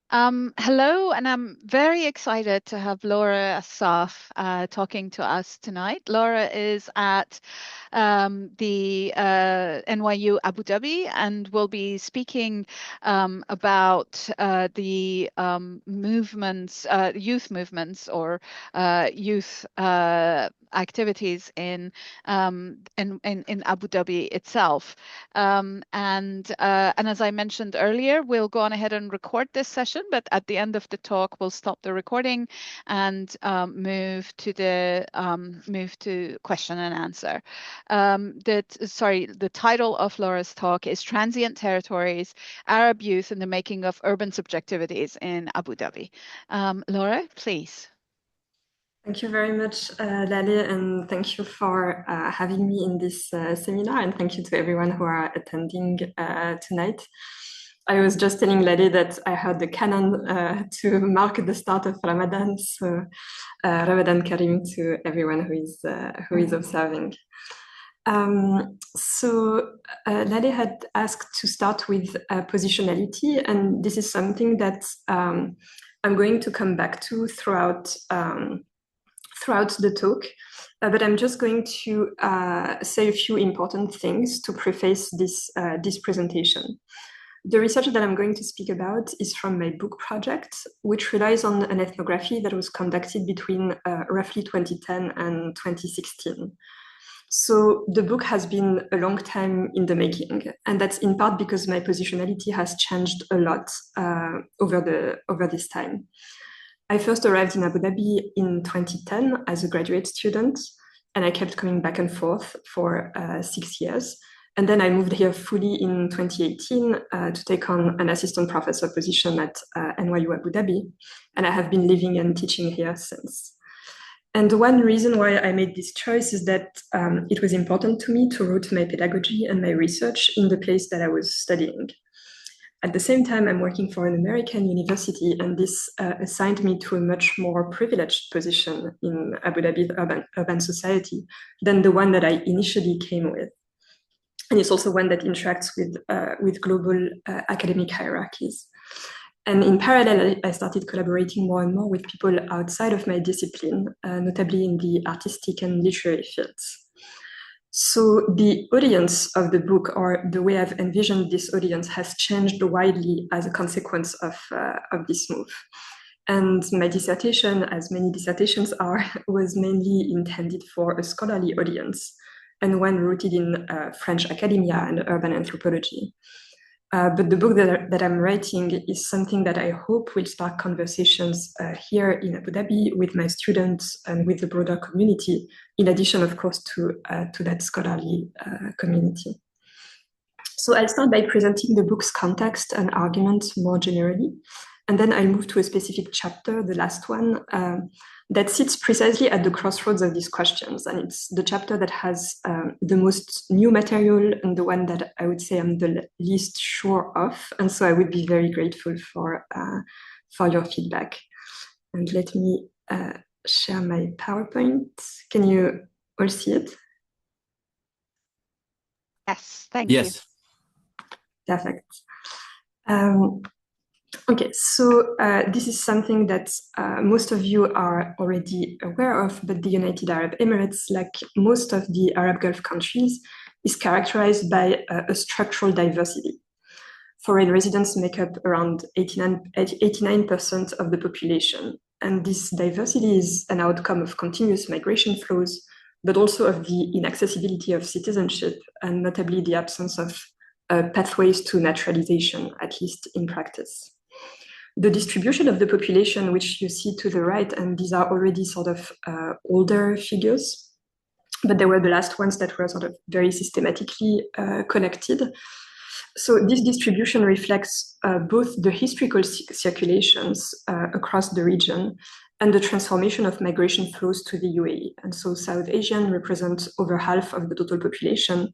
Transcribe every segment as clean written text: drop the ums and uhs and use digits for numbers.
Hello, and I'm very excited to have Laure Assaf talking to us tonight. Laura is at the NYU Abu Dhabi and will be speaking about the movements, youth movements, or youth activities in Abu Dhabi itself. And as I mentioned earlier, we'll go on ahead and record this session, but at the end of the talk, we'll stop the recording and move to question and answer. The title of Laura's talk is Transient Territories, Arab Youth in the Making of Urban Subjectivities in Abu Dhabi. Laura, please. Thank you very much, Lale, and thank you for having me in this seminar, and thank you to everyone who are attending tonight. I was just telling Lale that I heard the canon to mark the start of Ramadan, so Ramadan Kareem to everyone who is observing. Lale had asked to start with positionality, and this is something that I'm going to come back to throughout the talk, but I'm just going to say a few important things to preface this presentation. The research that I'm going to speak about is from my book project, which relies on an ethnography that was conducted between roughly 2010 and 2016. So the book has been a long time in the making, and that's in part because my positionality has changed a lot over this time. I first arrived in Abu Dhabi in 2010 as a graduate student, and I kept coming back and forth for 6 years. And then I moved here fully in 2018 to take on an assistant professor position at NYU Abu Dhabi, and I have been living and teaching here since. And one reason why I made this choice is that it was important to me to root my pedagogy and my research in the place that I was studying. At the same time, I'm working for an American university, and this assigned me to a much more privileged position in Abu Dhabi's urban society than the one that I initially came with. And it's also one that interacts with global academic hierarchies. And in parallel, I started collaborating more and more with people outside of my discipline, notably in the artistic and literary fields. So the audience of the book, or the way I've envisioned this audience, has changed widely as a consequence of this move. And my dissertation, as many dissertations are, was mainly intended for a scholarly audience and one rooted in French academia and urban anthropology. But the book that I'm writing is something that I hope will spark conversations here in Abu Dhabi with my students and with the broader community, in addition, of course, to that scholarly community. So I'll start by presenting the book's context and arguments more generally, and then I'll move to a specific chapter, the last one, that sits precisely at the crossroads of these questions. And it's the chapter that has the most new material and the one that I would say I'm the least sure of. And so I would be very grateful for your feedback. And let me share my PowerPoint. Can you all see it? Yes, thank you. Perfect. Okay, so this is something that most of you are already aware of, but the United Arab Emirates, like most of the Arab Gulf countries, is characterized by a structural diversity. Foreign residents make up around 89% of the population, and this diversity is an outcome of continuous migration flows, but also of the inaccessibility of citizenship, and notably the absence of pathways to naturalization, at least in practice. The distribution of the population, which you see to the right, and these are already sort of older figures, but they were the last ones that were sort of very systematically collected. So this distribution reflects both the historical circulations across the region and the transformation of migration flows to the UAE. And so South Asian represents over half of the total population.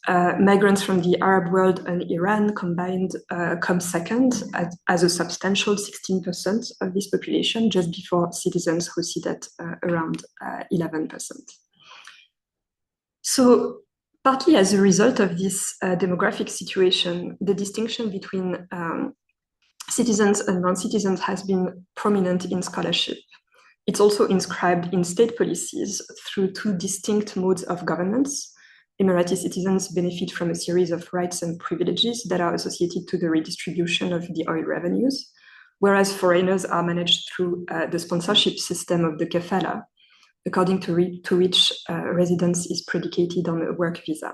Migrants from the Arab world and Iran combined come second as a substantial 16% of this population, just before citizens who sit at around 11%. So partly as a result of this demographic situation, the distinction between citizens and non-citizens has been prominent in scholarship. It's also inscribed in state policies through two distinct modes of governance. Emirati citizens benefit from a series of rights and privileges that are associated to the redistribution of the oil revenues, whereas foreigners are managed through the sponsorship system of the kafala, according to which residence is predicated on a work visa.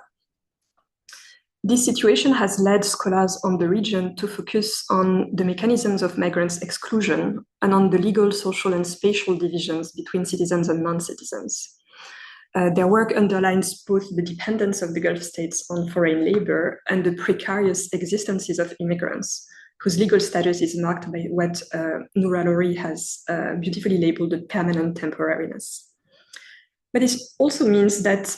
This situation has led scholars on the region to focus on the mechanisms of migrants' exclusion and on the legal, social, and spatial divisions between citizens and non-citizens. Their work underlines both the dependence of the Gulf states on foreign labor and the precarious existences of immigrants, whose legal status is marked by what Laure has beautifully labeled a permanent temporariness. But it also means that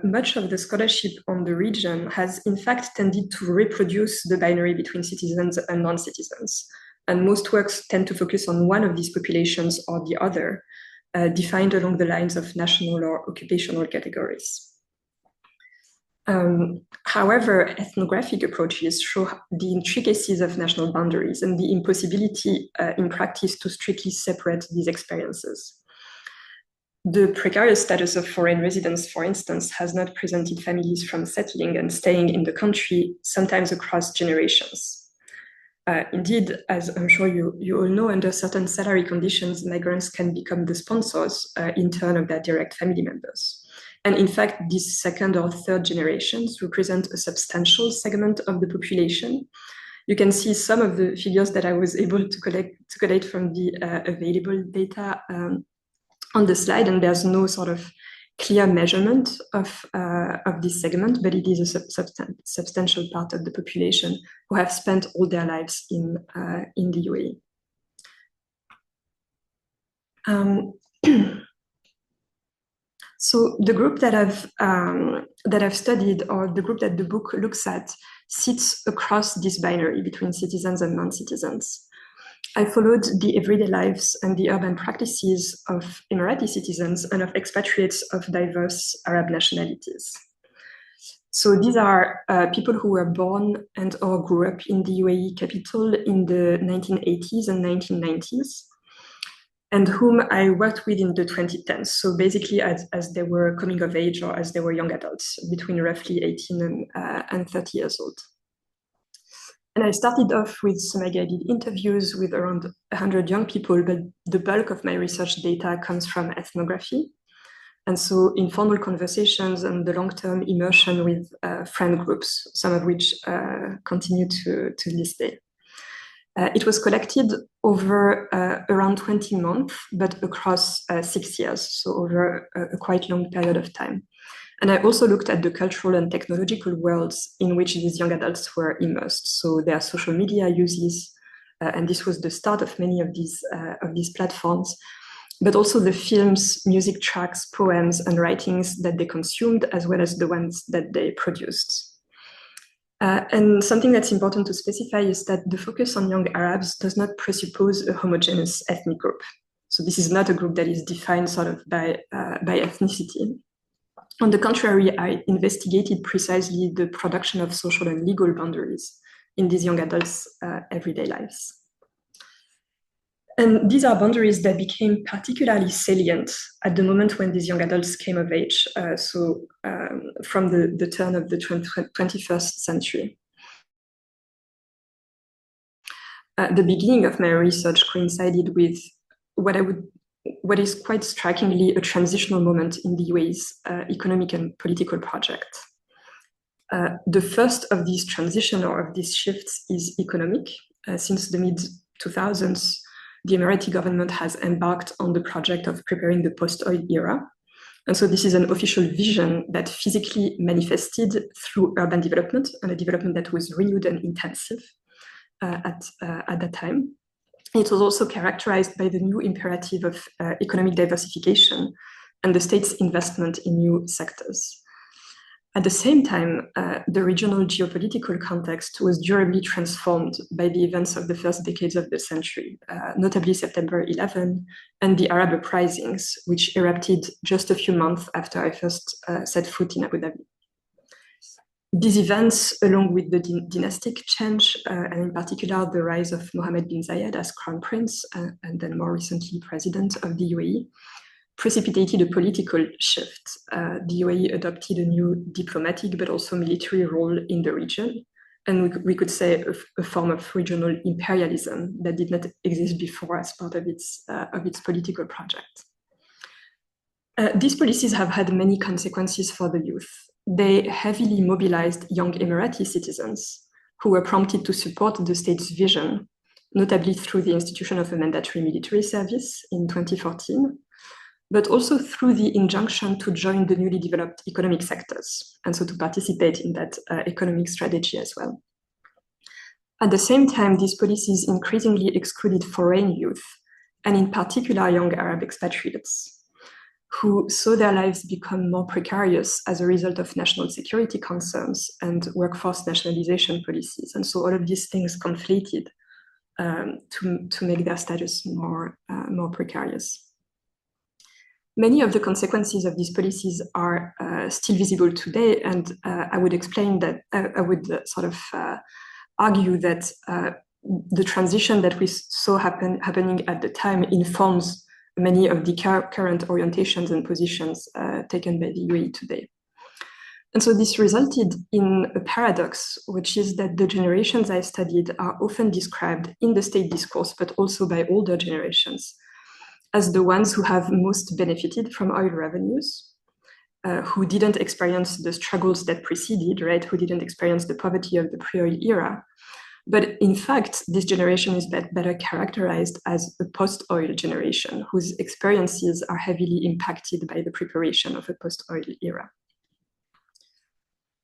much of the scholarship on the region has in fact tended to reproduce the binary between citizens and non-citizens. And most works tend to focus on one of these populations or the other, defined along the lines of national or occupational categories. However, ethnographic approaches show the intricacies of national boundaries and the impossibility in practice to strictly separate these experiences. The precarious status of foreign residents, for instance, has not prevented families from settling and staying in the country, sometimes across generations. Indeed, as I'm sure you all know, under certain salary conditions, migrants can become the sponsors in turn of their direct family members. And in fact, these second or third generations represent a substantial segment of the population. You can see some of the figures that I was able to collate from the available data on the slide, and there's no sort of clear measurement of this segment, but it is a substantial part of the population who have spent all their lives in the UAE. So the group that I've studied, or the group that the book looks at, sits across this binary between citizens and non-citizens. I followed the everyday lives and the urban practices of Emirati citizens and of expatriates of diverse Arab nationalities. So these are people who were born and or grew up in the UAE capital in the 1980s and 1990s, and whom I worked with in the 2010s. So basically as they were coming of age or as they were young adults, between roughly 18 and 30 years old. And I started off with semi-guided interviews with around 100 young people, but the bulk of my research data comes from ethnography. And so informal conversations and the long-term immersion with friend groups, some of which continue to this day. It was collected over around 20 months, but across 6 years, so over a quite long period of time. And I also looked at the cultural and technological worlds in which these young adults were immersed. So their social media uses, and this was the start of many of these platforms, but also the films, music tracks, poems, and writings that they consumed, as well as the ones that they produced. And something that's important to specify is that the focus on young Arabs does not presuppose a homogeneous ethnic group. So this is not a group that is defined sort of by ethnicity. On the contrary, I investigated precisely the production of social and legal boundaries in these young adults' everyday lives. And these are boundaries that became particularly salient at the moment when these young adults came of age, from the turn of the 21st century. The beginning of my research coincided with what is quite strikingly a transitional moment in the UAE's economic and political project. The first of these transition or of these shifts is economic. Since the mid-2000s, the Emirati government has embarked on the project of preparing the post-oil era. And so this is an official vision that physically manifested through urban development, and a development that was renewed and intensive at that time. It was also characterized by the new imperative of economic diversification and the state's investment in new sectors. At the same time, the regional geopolitical context was durably transformed by the events of the first decades of the century, notably September 11 and the Arab uprisings, which erupted just a few months after I first set foot in Abu Dhabi. These events, along with the dynastic change, and in particular the rise of Mohammed bin Zayed as crown prince, and then more recently president of the UAE, precipitated a political shift. The UAE adopted a new diplomatic but also military role in the region, and we could say a form of regional imperialism that did not exist before as part of its political project. These policies have had many consequences for the youth. They heavily mobilized young Emirati citizens who were prompted to support the state's vision, notably through the institution of a mandatory military service in 2014, but also through the injunction to join the newly developed economic sectors, and so to participate in that economic strategy as well. At the same time, these policies increasingly excluded foreign youth, and in particular young Arab expatriates, who saw their lives become more precarious as a result of national security concerns and workforce nationalization policies. And so all of these things conflated to make their status more precarious. Many of the consequences of these policies are still visible today, and I would explain that, I would sort of argue that the transition that we saw happening at the time informs many of the current orientations and positions taken by the UAE today. And so this resulted in a paradox, which is that the generations I studied are often described in the state discourse, but also by older generations, as the ones who have most benefited from oil revenues, who didn't experience the struggles that preceded, right? Who didn't experience the poverty of the pre-oil era. But in fact, this generation is better characterized as a post-oil generation whose experiences are heavily impacted by the preparation of a post-oil era.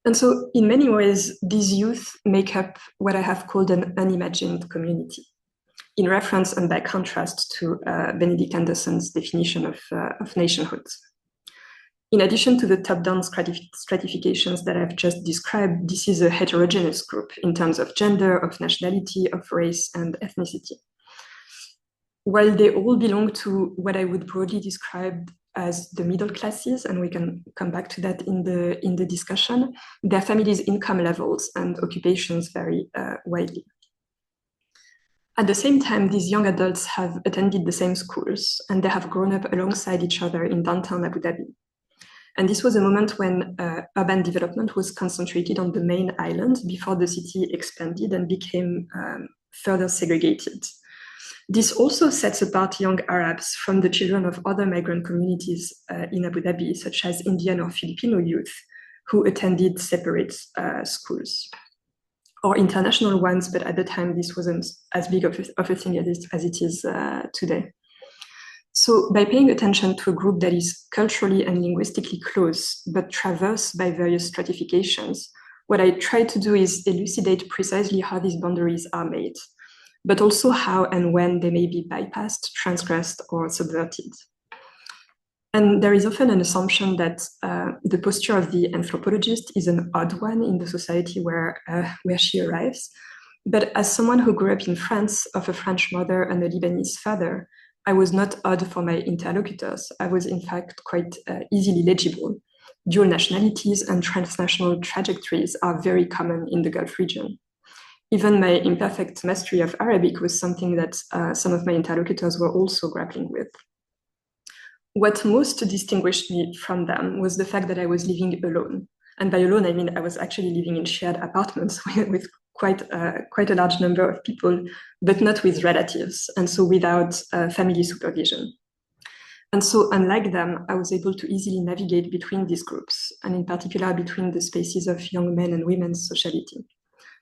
And so in many ways, these youth make up what I have called an unimagined community, in reference and by contrast to Benedict Anderson's definition of nationhood. In addition to the top-down stratifications that I've just described, this is a heterogeneous group in terms of gender, of nationality, of race, and ethnicity. While they all belong to what I would broadly describe as the middle classes, and we can come back to that in the discussion, their families' income levels and occupations vary widely. At the same time, these young adults have attended the same schools, and they have grown up alongside each other in downtown Abu Dhabi. And this was a moment when urban development was concentrated on the main island before the city expanded and became further segregated. This also sets apart young Arabs from the children of other migrant communities in Abu Dhabi, such as Indian or Filipino youth who attended separate schools, or international ones, but at the time this wasn't as big of a thing as it is today. So by paying attention to a group that is culturally and linguistically close, but traversed by various stratifications, what I try to do is elucidate precisely how these boundaries are made, but also how and when they may be bypassed, transgressed, or subverted. And there is often an assumption that the posture of the anthropologist is an odd one in the society where she arrives. But as someone who grew up in France, of a French mother and a Lebanese father, I was not odd for my interlocutors. I was in fact quite easily legible. Dual nationalities and transnational trajectories are very common in the Gulf region. Even my imperfect mastery of Arabic was something that some of my interlocutors were also grappling with. What most distinguished me from them was the fact that I was living alone. And by alone, I mean I was actually living in shared apartments with quite a large number of people, but not with relatives, and so without family supervision. And so unlike them, I was able to easily navigate between these groups, and in particular between the spaces of young men and women's sociality.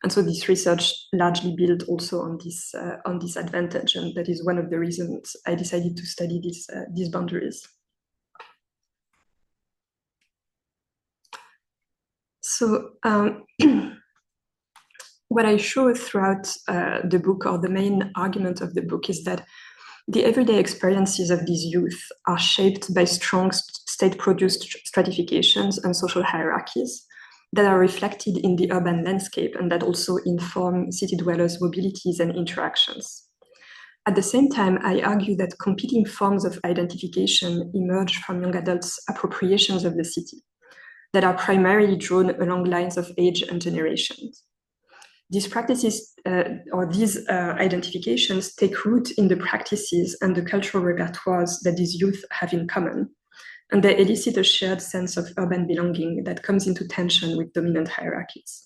And so this research largely built also on this advantage, and that is one of the reasons I decided to study these boundaries. So what I show throughout the book, or the main argument of the book, is that the everyday experiences of these youth are shaped by strong state-produced stratifications and social hierarchies that are reflected in the urban landscape and that also inform city dwellers' mobilities and interactions. At the same time, I argue that competing forms of identification emerge from young adults' appropriations of the city. that are primarily drawn along lines of age and generations. These practices or these identifications take root in the practices and the cultural repertoires that these youth have in common, and they elicit a shared sense of urban belonging that comes into tension with dominant hierarchies.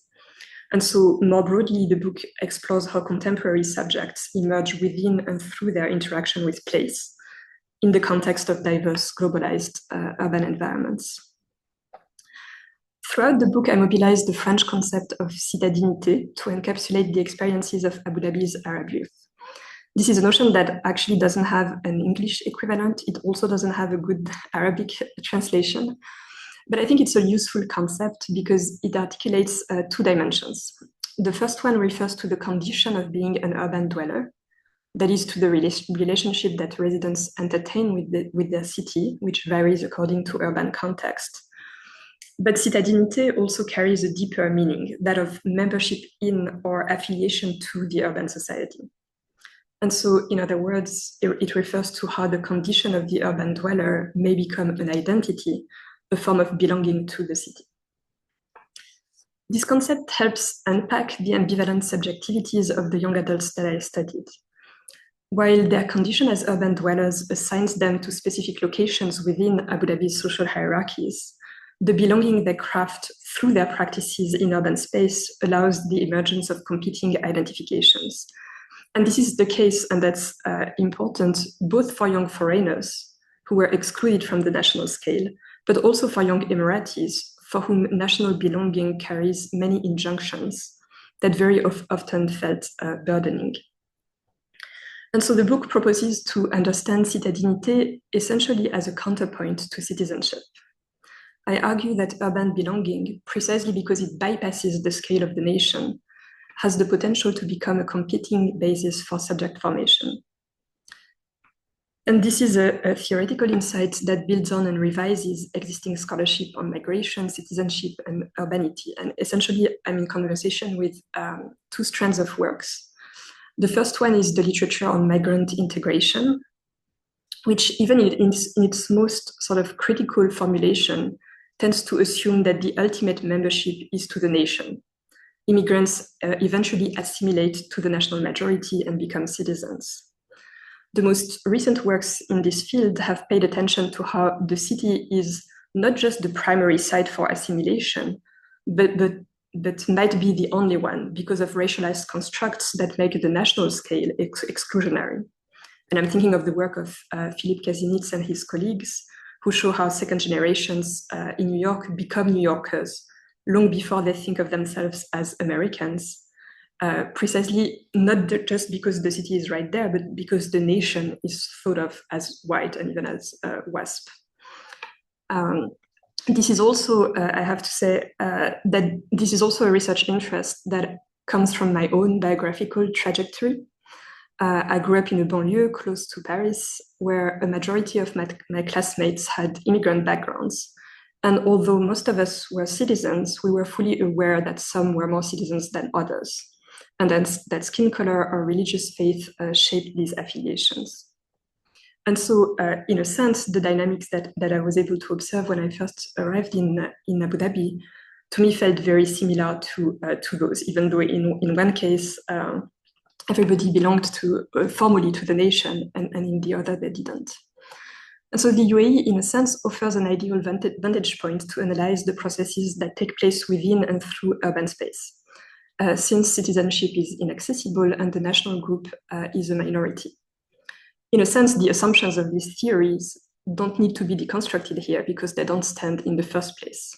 And so, more broadly, the book explores how contemporary subjects emerge within and through their interaction with place in the context of diverse, globalized urban environments. Throughout the book, I mobilized the French concept of citadinité to encapsulate the experiences of Abu Dhabi's Arab youth. This is a notion that actually doesn't have an English equivalent. It also doesn't have a good Arabic translation. But I think it's a useful concept because it articulates two dimensions. The first one refers to the condition of being an urban dweller, that is, to the relationship that residents entertain with their city, which varies according to urban context. But citadinité also carries a deeper meaning, that of membership in or affiliation to the urban society. And so, in other words, it refers to how the condition of the urban dweller may become an identity, a form of belonging to the city. This concept helps unpack the ambivalent subjectivities of the young adults that I studied. While their condition as urban dwellers assigns them to specific locations within Abu Dhabi's social hierarchies, the belonging they craft through their practices in urban space allows the emergence of competing identifications. And this is the case, and that's important, both for young foreigners who were excluded from the national scale, but also for young Emiratis, for whom national belonging carries many injunctions that very often felt burdening. And so the book proposes to understand citadinité essentially as a counterpoint to citizenship. I argue that urban belonging, precisely because it bypasses the scale of the nation, has the potential to become a competing basis for subject formation. And this is a theoretical insight that builds on and revises existing scholarship on migration, citizenship, and urbanity. And essentially, I'm in conversation with two strands of works. The first one is the literature on migrant integration, which even in its most sort of critical formulation tends to assume that the ultimate membership is to the nation. Immigrants eventually assimilate to the national majority and become citizens. The most recent works in this field have paid attention to how the city is not just the primary site for assimilation, but might be the only one because of racialized constructs that make the national scale exclusionary. And I'm thinking of the work of Philippe Kazinitz and his colleagues, who show how second generations in New York become New Yorkers long before they think of themselves as Americans, precisely not just because the city is right there, but because the nation is thought of as white and even as WASP. This is also, I have to say, that this is also a research interest that comes from my own biographical trajectory. I grew up in a banlieue close to Paris, where a majority of my classmates had immigrant backgrounds. And although most of us were citizens, we were fully aware that some were more citizens than others, and that skin color or religious faith shaped these affiliations. And so, in a sense, the dynamics that I was able to observe when I first arrived in Abu Dhabi, to me, felt very similar to those, even though in one case, everybody belonged formally to the nation, and in the other, they didn't. And so the UAE, in a sense, offers an ideal vantage point to analyze the processes that take place within and through urban space, since citizenship is inaccessible and the national group is a minority. In a sense, the assumptions of these theories don't need to be deconstructed here because they don't stand in the first place.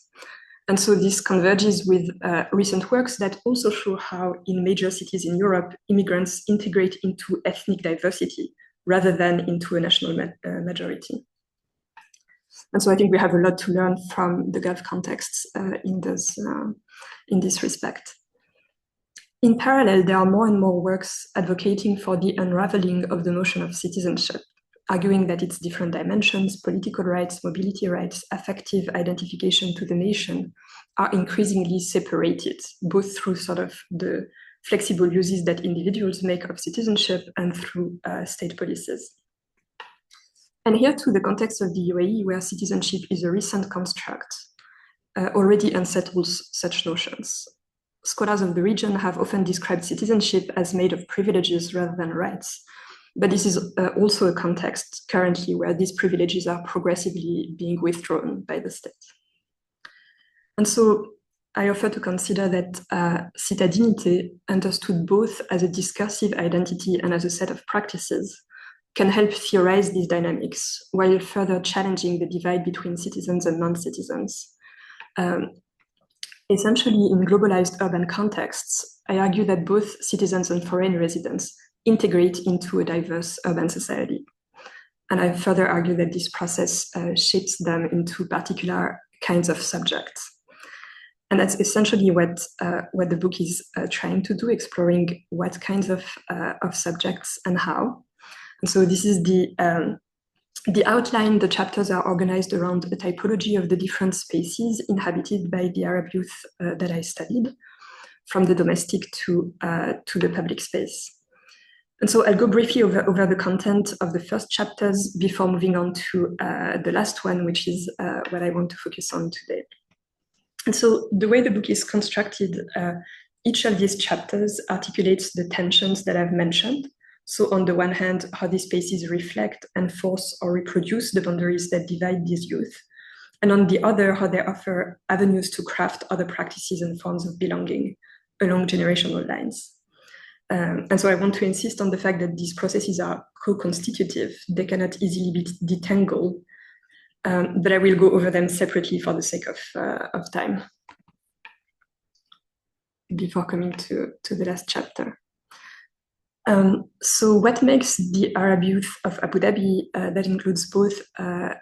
And so this converges with recent works that also show how in major cities in Europe, immigrants integrate into ethnic diversity rather than into a national majority. And so I think we have a lot to learn from the Gulf contexts in this respect. In parallel, there are more and more works advocating for the unraveling of the notion of citizenship, arguing that its different dimensions, political rights, mobility rights, affective identification to the nation, are increasingly separated, both through sort of the flexible uses that individuals make of citizenship and through state policies. And here too, the context of the UAE, where citizenship is a recent construct, already unsettles such notions. Scholars of the region have often described citizenship as made of privileges rather than rights. But this is also a context currently where these privileges are progressively being withdrawn by the state. And so I offer to consider that citadinité, understood both as a discursive identity and as a set of practices, can help theorize these dynamics while further challenging the divide between citizens and non-citizens. Essentially, in globalized urban contexts, I argue that both citizens and foreign residents integrate into a diverse urban society. And I further argue that this process shapes them into particular kinds of subjects. And that's essentially what the book is trying to do, exploring what kinds of subjects and how. And so this is the outline. The chapters are organized around a typology of the different spaces inhabited by the Arab youth that I studied, from the domestic to the public space. And so I'll go briefly over the content of the first chapters before moving on to the last one, which is what I want to focus on today. And so the way the book is constructed, each of these chapters articulates the tensions that I've mentioned. So on the one hand, how these spaces reflect, enforce, or reproduce the boundaries that divide these youth. And on the other, how they offer avenues to craft other practices and forms of belonging along generational lines. And so I want to insist on the fact that these processes are co-constitutive. They cannot easily be detangled, but I will go over them separately for the sake of time before coming to the last chapter. So what makes the Arab youth of Abu Dhabi, that includes both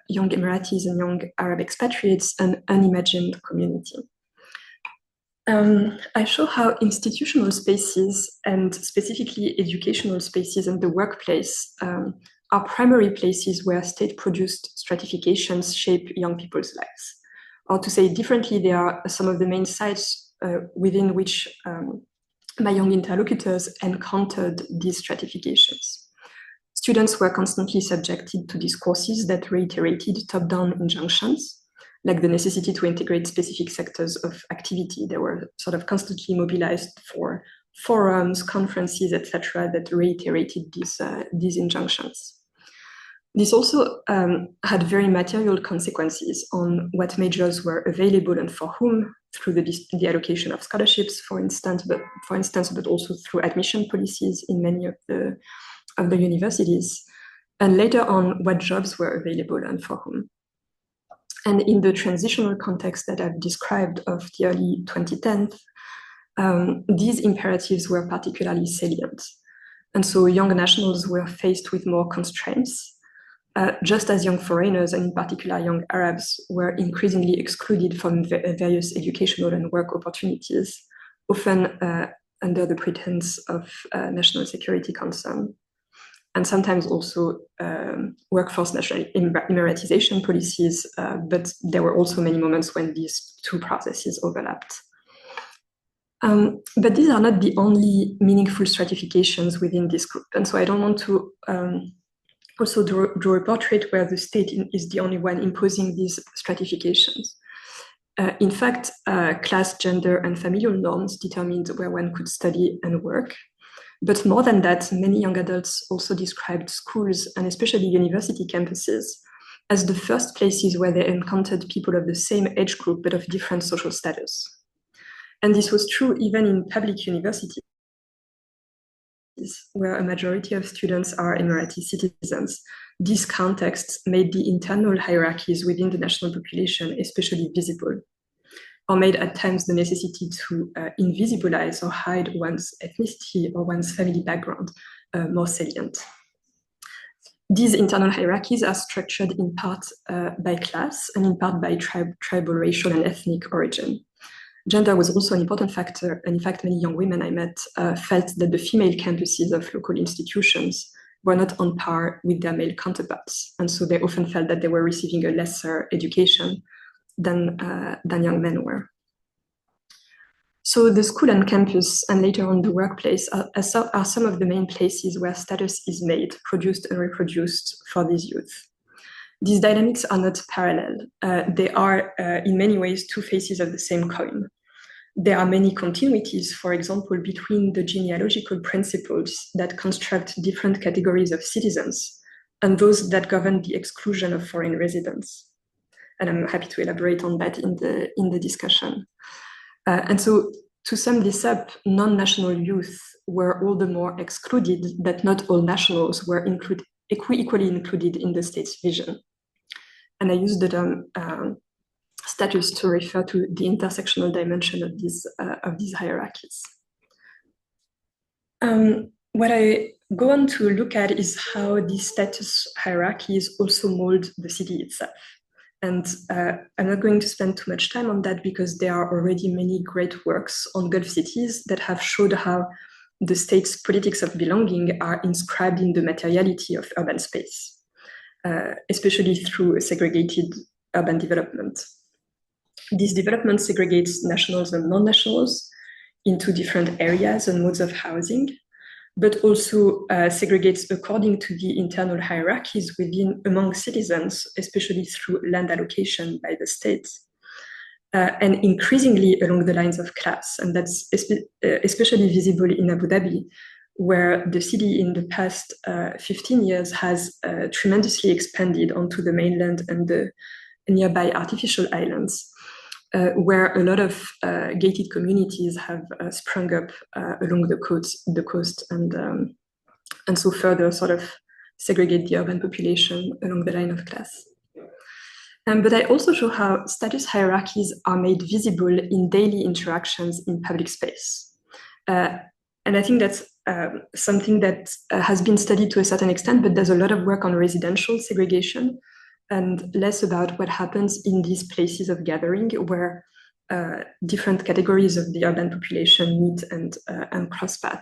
young Emiratis and young Arab expatriates, an unimagined community? I show how institutional spaces, and specifically educational spaces and the workplace, are primary places where state-produced stratifications shape young people's lives. Or to say it differently, they are some of the main sites within which my young interlocutors encountered these stratifications. Students were constantly subjected to discourses that reiterated top-down injunctions, like the necessity to integrate specific sectors of activity. They were sort of constantly mobilized for forums, conferences, etc., that reiterated these injunctions. This also had very material consequences on what majors were available and for whom, through the allocation of scholarships, for instance, but also through admission policies in many of the universities, and later on what jobs were available and for whom. And in the transitional context that I've described of the early 2010s, these imperatives were particularly salient. And so young nationals were faced with more constraints, just as young foreigners, and in particular young Arabs, were increasingly excluded from various educational and work opportunities, often under the pretense of national security concern, and sometimes also workforce national Emiratization policies, but there were also many moments when these two processes overlapped. But these are not the only meaningful stratifications within this group. And so I don't want to also draw a portrait where the state is the only one imposing these stratifications. In fact, class, gender, and familial norms determined where one could study and work. But more than that, many young adults also described schools, and especially university campuses, as the first places where they encountered people of the same age group but of different social status. And this was true even in public universities, where a majority of students are Emirati citizens. These contexts made the internal hierarchies within the national population especially visible, or made at times the necessity to invisibilize or hide one's ethnicity or one's family background more salient. These internal hierarchies are structured in part by class and in part by tribal, racial, and ethnic origin. Gender was also an important factor, and in fact, many young women I met felt that the female campuses of local institutions were not on par with their male counterparts, and so they often felt that they were receiving a lesser education than young men were. So the school and campus, and later on the workplace, are some of the main places where status is made, produced and reproduced for these youth. These dynamics are not parallel. They are, in many ways, two faces of the same coin. There are many continuities, for example, between the genealogical principles that construct different categories of citizens and those that govern the exclusion of foreign residents. And I'm happy to elaborate on that in the discussion. And so to sum this up, non-national youth were all the more excluded that not all nationals were equally included in the state's vision. And I use the term status to refer to the intersectional dimension of these hierarchies. What I go on to look at is how these status hierarchies also mold the city itself. And I'm not going to spend too much time on that because there are already many great works on Gulf cities that have showed how the state's politics of belonging are inscribed in the materiality of urban space, especially through a segregated urban development. This development segregates nationals and non-nationals into different areas and modes of housing, but also segregates according to the internal hierarchies among citizens, especially through land allocation by the state, and increasingly along the lines of class. And that's especially visible in Abu Dhabi, where the city in the past 15 years has tremendously expanded onto the mainland and the nearby artificial islands, where a lot of gated communities have sprung up along the coast, and so further sort of segregate the urban population along the line of class. But I also show how status hierarchies are made visible in daily interactions in public space. And I think that's something that has been studied to a certain extent, but there's a lot of work on residential segregation and less about what happens in these places of gathering where different categories of the urban population meet and cross paths.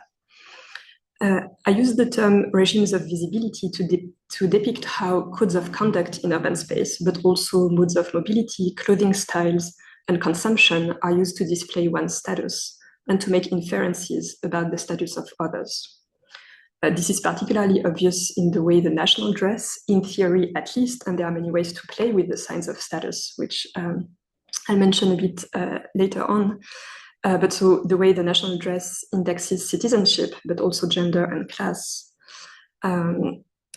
I use the term regimes of visibility to depict how codes of conduct in urban space, but also modes of mobility, clothing styles, and consumption are used to display one's status and to make inferences about the status of others. This is particularly obvious in the way the national dress, in theory at least, and there are many ways to play with the signs of status, which I'll mention a bit later on. But so the way the national dress indexes citizenship, but also gender and class.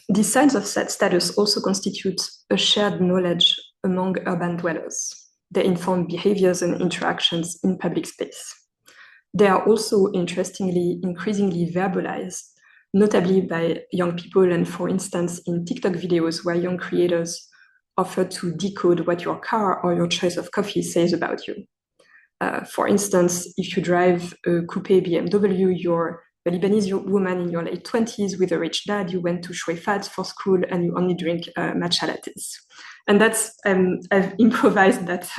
These signs of status also constitute a shared knowledge among urban dwellers. They inform behaviors and interactions in public space. They are also, interestingly, increasingly verbalized, notably by young people, and for instance, in TikTok videos where young creators offer to decode what your car or your choice of coffee says about you. For instance, if you drive a coupe BMW, you're a Lebanese woman in your late 20s with a rich dad, you went to Shweifat for school and you only drink matcha lattes. And that's, I've improvised that.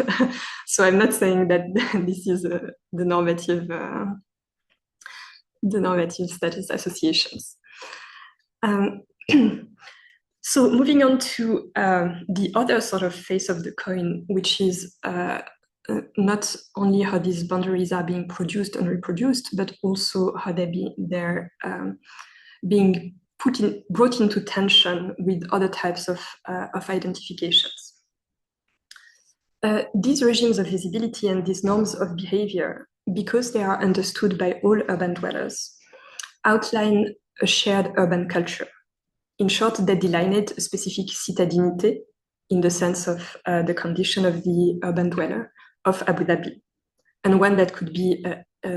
So I'm not saying that this is the normative status associations. So moving on to the other sort of face of the coin, which is not only how these boundaries are being produced and reproduced, but also how they're being brought into tension with other types of identifications. These regimes of visibility and these norms of behavior, because they are understood by all urban dwellers, outline a shared urban culture. In short, they delineate a specific citadinité in the sense of the condition of the urban dweller of Abu Dhabi, and one that could be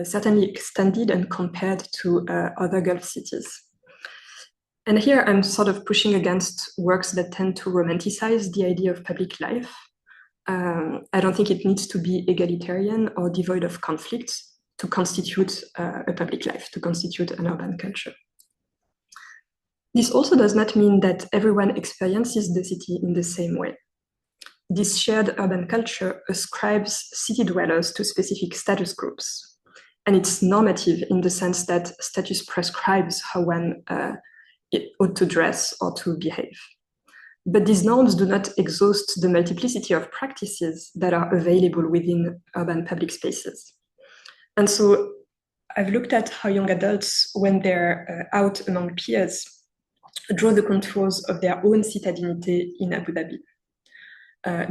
certainly extended and compared to other Gulf cities. And here I'm sort of pushing against works that tend to romanticize the idea of public life. I don't think it needs to be egalitarian or devoid of conflict to constitute a public life, to constitute an urban culture. This also does not mean that everyone experiences the city in the same way. This shared urban culture ascribes city dwellers to specific status groups, and it's normative in the sense that status prescribes how one ought to dress or to behave. But these norms do not exhaust the multiplicity of practices that are available within urban public spaces. And so I've looked at how young adults, when they're out among peers, draw the contours of their own citadinité in Abu Dhabi,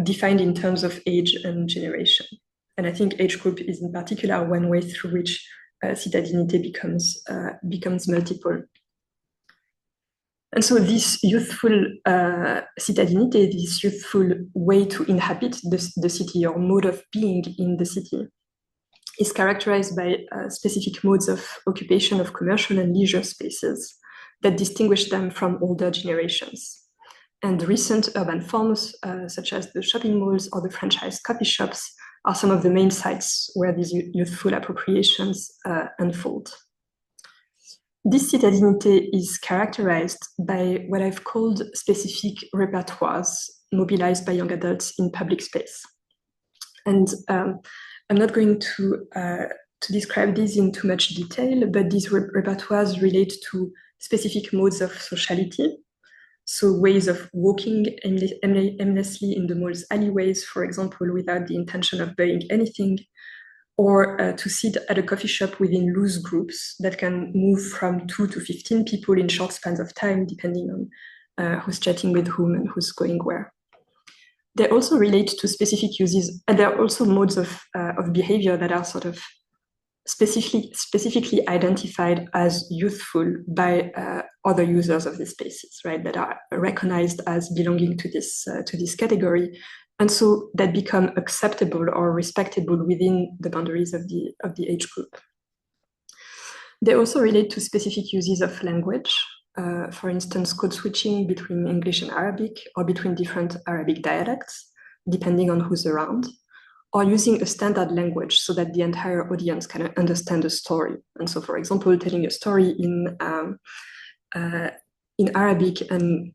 defined in terms of age and generation. And I think age group is in particular one way through which citadinité becomes multiple. And so this youthful citadinité, this youthful way to inhabit the city or mode of being in the city, is characterized by specific modes of occupation of commercial and leisure spaces that distinguish them from older generations. And recent urban forms, such as the shopping malls or the franchised coffee shops, are some of the main sites where these youthful appropriations unfold. This citadinité is characterized by what I've called specific repertoires mobilized by young adults in public space. And I'm not going to describe these in too much detail, but these repertoires relate to specific modes of sociality. So ways of walking aimlessly in the mall's alleyways, for example, without the intention of buying anything, or to sit at a coffee shop within loose groups that can move from 2 to 15 people in short spans of time, depending on who's chatting with whom and who's going where. They also relate to specific uses, and there are also modes of behavior that are sort of specifically identified as youthful by other users of these spaces, right? That are recognized as belonging to this category, and so that become acceptable or respectable within the boundaries of the age group. They also relate to specific uses of language. For instance, code switching between English and Arabic, or between different Arabic dialects, depending on who's around, or using a standard language so that the entire audience can understand the story. And so, for example, telling a story in Arabic and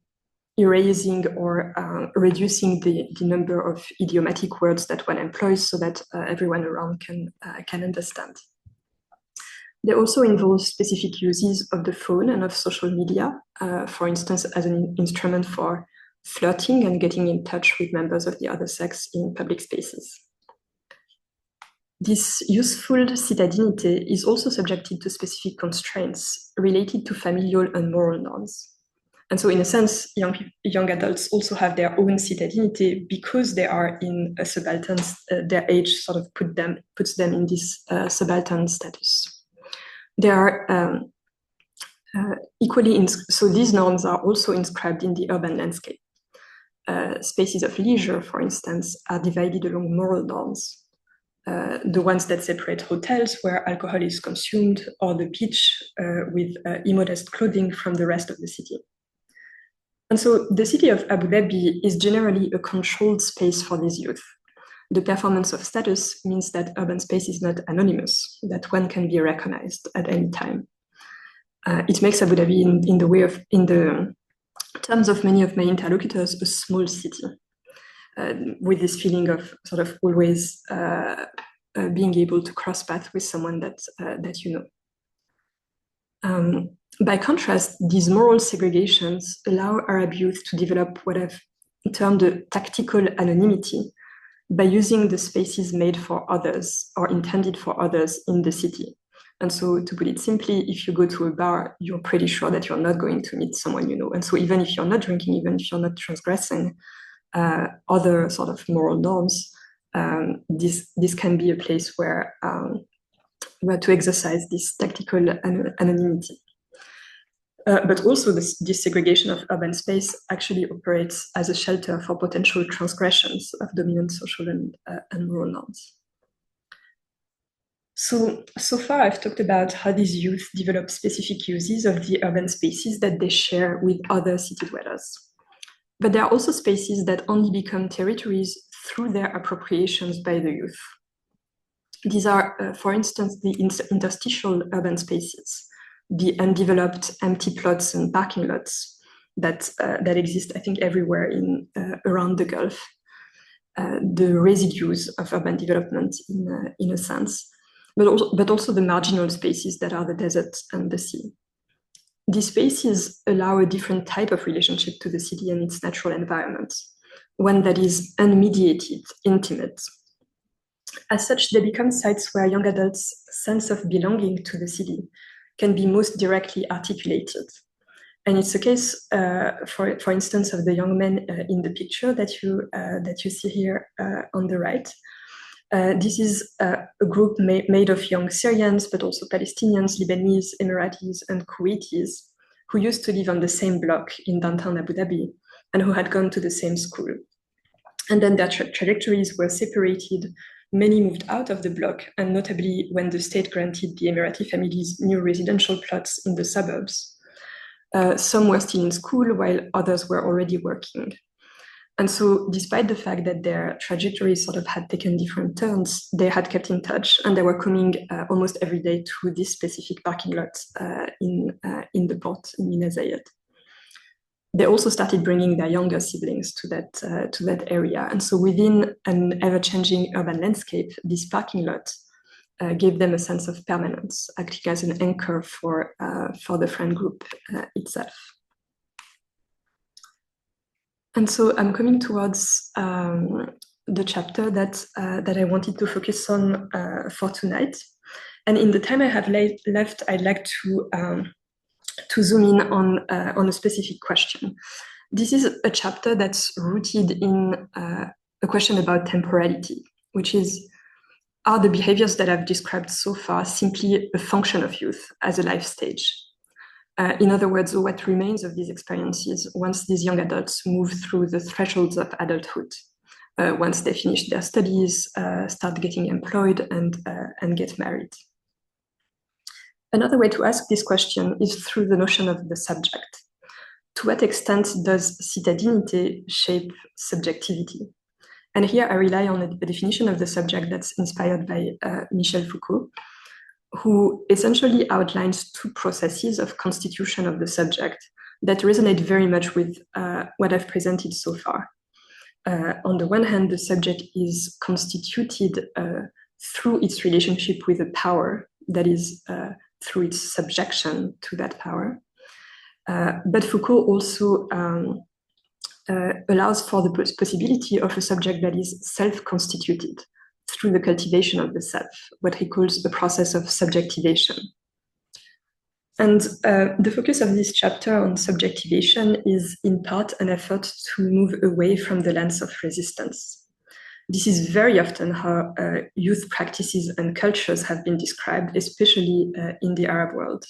erasing or reducing the number of idiomatic words that one employs so that everyone around can understand. They also involve specific uses of the phone and of social media, for instance, as an instrument for flirting and getting in touch with members of the other sex in public spaces. This useful citadinité is also subjected to specific constraints related to familial and moral norms. And so in a sense, young adults also have their own citadinité because they are in a subaltern, their age sort of puts them in this subaltern status. They are so these norms are also inscribed in the urban landscape. Spaces of leisure, for instance, are divided along moral norms. The ones that separate hotels where alcohol is consumed, or the beach with immodest clothing from the rest of the city. And so the city of Abu Dhabi is generally a controlled space for these youth. The performance of status means that urban space is not anonymous, that one can be recognized at any time. It makes Abu Dhabi, in the terms of many of my interlocutors, a small city, with this feeling of sort of always being able to cross paths with someone that you know. By contrast, these moral segregations allow Arab youth to develop what I've termed a tactical anonymity by using the spaces made for others or intended for others in the city. And so, to put it simply, if you go to a bar, you're pretty sure that you're not going to meet someone you know. And so even if you're not drinking, even if you're not transgressing other sort of moral norms, this can be a place where to exercise this tactical anonymity. But also this segregation of urban space actually operates as a shelter for potential transgressions of dominant social and moral norms. So far I've talked about how these youth develop specific uses of the urban spaces that they share with other city dwellers. But there are also spaces that only become territories through their appropriations by the youth. These are, for instance, the interstitial urban spaces, the undeveloped empty plots and parking lots that exist, I think, everywhere around the Gulf, the residues of urban development in a sense, but also the marginal spaces that are the desert and the sea. These spaces allow a different type of relationship to the city and its natural environment, one that is unmediated, intimate. As such, they become sites where young adults' sense of belonging to the city can be most directly articulated. And it's a case, for instance, of the young man in the picture that you see here on the right. This is a group made of young Syrians, but also Palestinians, Lebanese, Emiratis, and Kuwaitis, who used to live on the same block in downtown Abu Dhabi and who had gone to the same school. And then their trajectories were separated. Many moved out of the block, and notably when the state granted the Emirati families new residential plots in the suburbs. Some were still in school, while others were already working. And so despite the fact that their trajectories sort of had taken different turns, they had kept in touch, and they were coming almost every day to this specific parking lot in the port in Mina Zayed. They also started bringing their younger siblings to that area. And so within an ever-changing urban landscape, this parking lot gave them a sense of permanence, acting as an anchor for the friend group itself. And so I'm coming towards the chapter that I wanted to focus on for tonight. And in the time I have left, I'd like to zoom in on a specific question. This is a chapter that's rooted in a question about temporality, which is, are the behaviors that I've described so far simply a function of youth as a life stage? In other words, what remains of these experiences once these young adults move through the thresholds of adulthood, once they finish their studies, start getting employed, and get married. Another way to ask this question is through the notion of the subject. To what extent does citadinité shape subjectivity? And here I rely on a definition of the subject that's inspired by Michel Foucault, who essentially outlines two processes of constitution of the subject that resonate very much with what I've presented so far. On the one hand, the subject is constituted through its relationship with a power, that is, through its subjection to that power. But Foucault also allows for the possibility of a subject that is self-constituted through the cultivation of the self, what he calls the process of subjectivation. And the focus of this chapter on subjectivation is in part an effort to move away from the lens of resistance. This is very often how youth practices and cultures have been described, especially in the Arab world.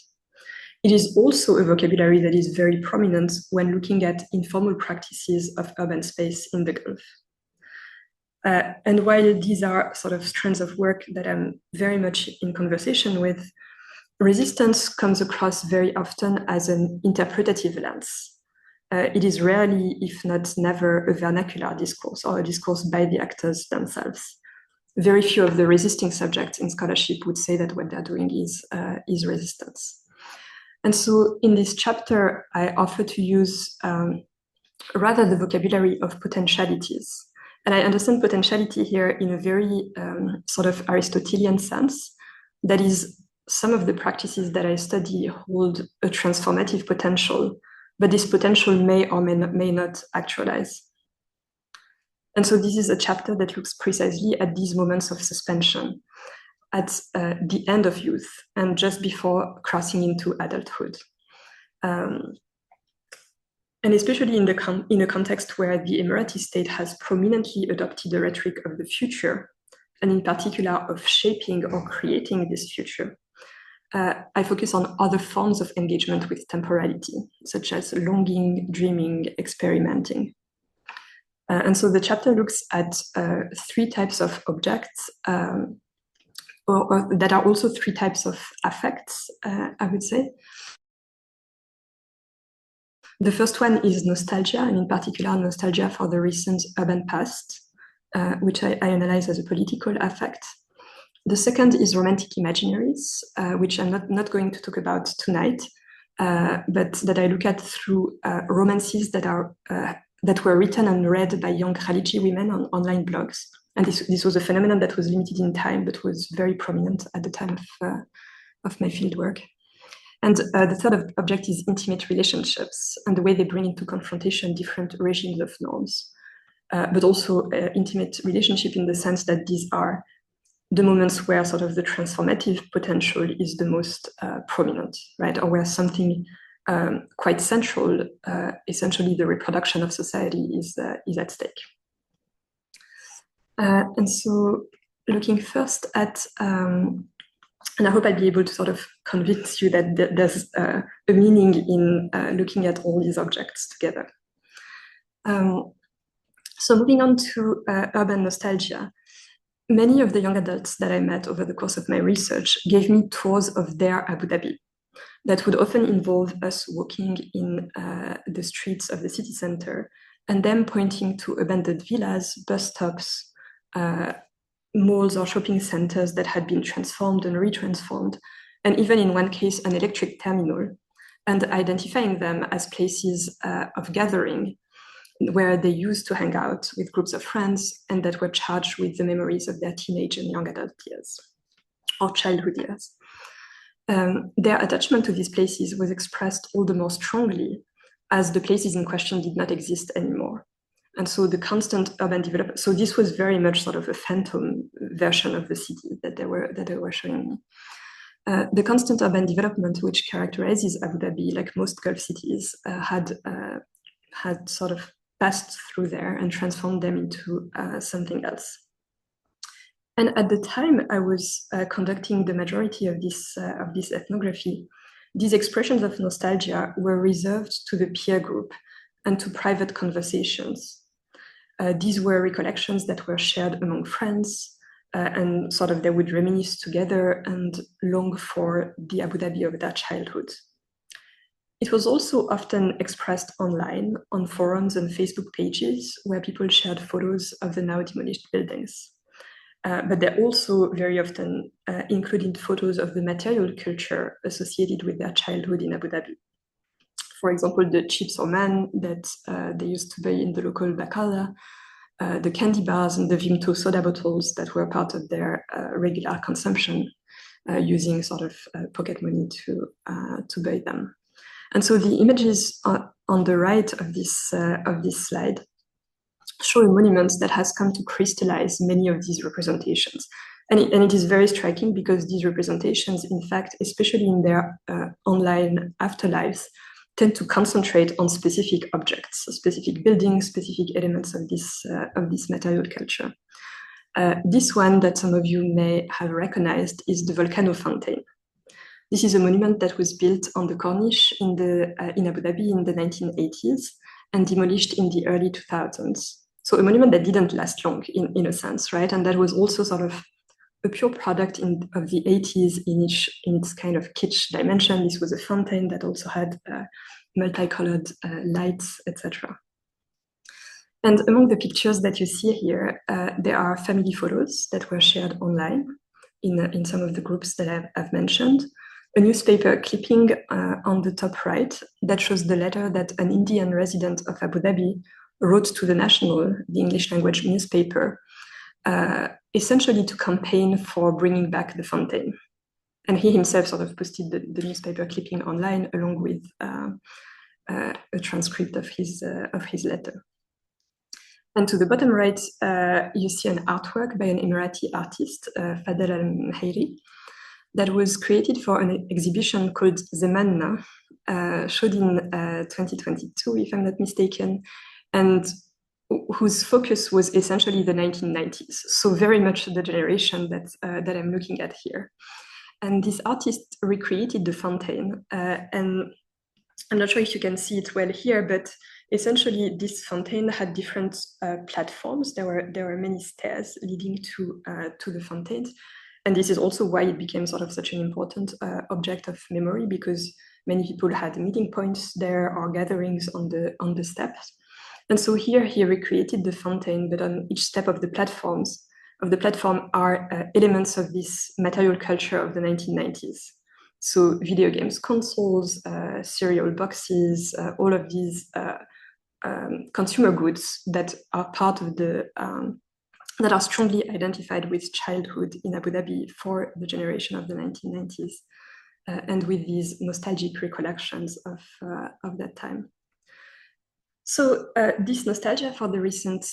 It is also a vocabulary that is very prominent when looking at informal practices of urban space in the Gulf. And while these are sort of strands of work that I'm very much in conversation with, resistance comes across very often as an interpretative lens. It is rarely, if not never, a vernacular discourse or a discourse by the actors themselves. Very few of the resisting subjects in scholarship would say that what they're doing is resistance. And so in this chapter, I offer to use rather the vocabulary of potentialities. And I understand potentiality here in a very sort of Aristotelian sense. That is, some of the practices that I study hold a transformative potential, but this potential may or may not actualize. And so this is a chapter that looks precisely at these moments of suspension, at the end of youth and just before crossing into adulthood. And especially in a context where the Emirati state has prominently adopted the rhetoric of the future, and in particular of shaping or creating this future, I focus on other forms of engagement with temporality, such as longing, dreaming, experimenting. And so the chapter looks at three types of objects, or that are also three types of affects, I would say. The first one is nostalgia, and in particular nostalgia for the recent urban past, which I analyze as a political affect. The second is romantic imaginaries, which I'm not going to talk about tonight, but that I look at through romances that were written and read by young Khaliji women on online blogs. And this was a phenomenon that was limited in time, but was very prominent at the time of my fieldwork. And the third object is intimate relationships and the way they bring into confrontation different regimes of norms, but also intimate relationship in the sense that these are the moments where sort of the transformative potential is the most prominent, right? Or where something quite central. Essentially, the reproduction of society is at stake. And so, looking first at, and I hope I'll be able to sort of convince you that there's a meaning in looking at all these objects together. So moving on to urban nostalgia, many of the young adults that I met over the course of my research gave me tours of their Abu Dhabi that would often involve us walking in the streets of the city center and them pointing to abandoned villas, bus stops, malls or shopping centers that had been transformed and retransformed, and even in one case, an electric terminal, and identifying them as places of gathering where they used to hang out with groups of friends and that were charged with the memories of their teenage and young adult years or childhood years. Their attachment to these places was expressed all the more strongly as the places in question did not exist anymore. And so the constant urban development, so this was very much sort of a phantom version of the city that they were showing me. The constant urban development, which characterizes Abu Dhabi, like most Gulf cities, had sort of passed through there and transformed them into something else. And at the time I was conducting the majority of this ethnography, these expressions of nostalgia were reserved to the peer group and to private conversations. These were recollections that were shared among friends, and sort of they would reminisce together and long for the Abu Dhabi of their childhood. It was also often expressed online on forums and Facebook pages where people shared photos of the now demolished buildings. But they also very often included photos of the material culture associated with their childhood in Abu Dhabi. For example, the chips or man that they used to buy in the local bakala, the candy bars and the Vimto soda bottles that were part of their regular consumption, using sort of pocket money to buy them. And so the images on the right of this slide show a monument that has come to crystallize many of these representations. And it is very striking because these representations, in fact, especially in their online afterlives, tend to concentrate on specific objects, specific buildings, specific elements of this material culture. This one that some of you may have recognized is the volcano fountain. This is a monument that was built on the Corniche in Abu Dhabi in the 1980s and demolished in the early 2000s. So a monument that didn't last long in a sense, right? And that was also sort of a pure product of the 80s in its kind of kitsch dimension. This was a fountain that also had multicolored lights, etc. And among the pictures that you see here, there are family photos that were shared online in some of the groups that I've mentioned. A newspaper clipping on the top right that shows the letter that an Indian resident of Abu Dhabi wrote to the National, the English language newspaper, essentially to campaign for bringing back the fountain. And he himself sort of posted the newspaper clipping online along with a transcript of his letter. And to the bottom right, you see an artwork by an Emirati artist, Fadel Al-Mhairi, that was created for an exhibition called Zemanna, showed in 2022, if I'm not mistaken, and whose focus was essentially the 1990s. So very much the generation that I'm looking at here. And this artist recreated the fountain, and I'm not sure if you can see it well here, but essentially this fountain had different platforms. There were many stairs leading to the fountain. And this is also why it became sort of such an important object of memory, because many people had meeting points there or gatherings on the steps. And so here he recreated the fountain, but on each step of the platform are elements of this material culture of the 1990s. So video games, consoles, cereal boxes, all of these consumer goods that are part of that are strongly identified with childhood in Abu Dhabi for the generation of the 1990s, and with these nostalgic recollections of that time. So this nostalgia for the recent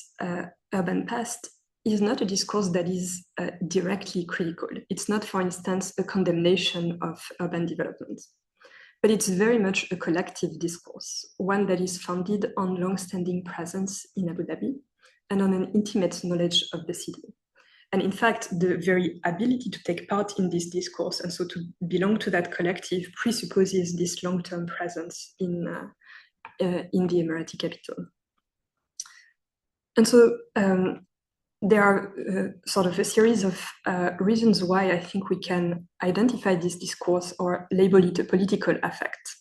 urban past is not a discourse that is directly critical. It's not, for instance, a condemnation of urban development. but it's very much a collective discourse, one that is founded on long-standing presence in Abu Dhabi and on an intimate knowledge of the city. And in fact, the very ability to take part in this discourse and so to belong to that collective presupposes this long-term presence in the Emirati capital. And so there are sort of a series of reasons why I think we can identify this discourse or label it a political affect,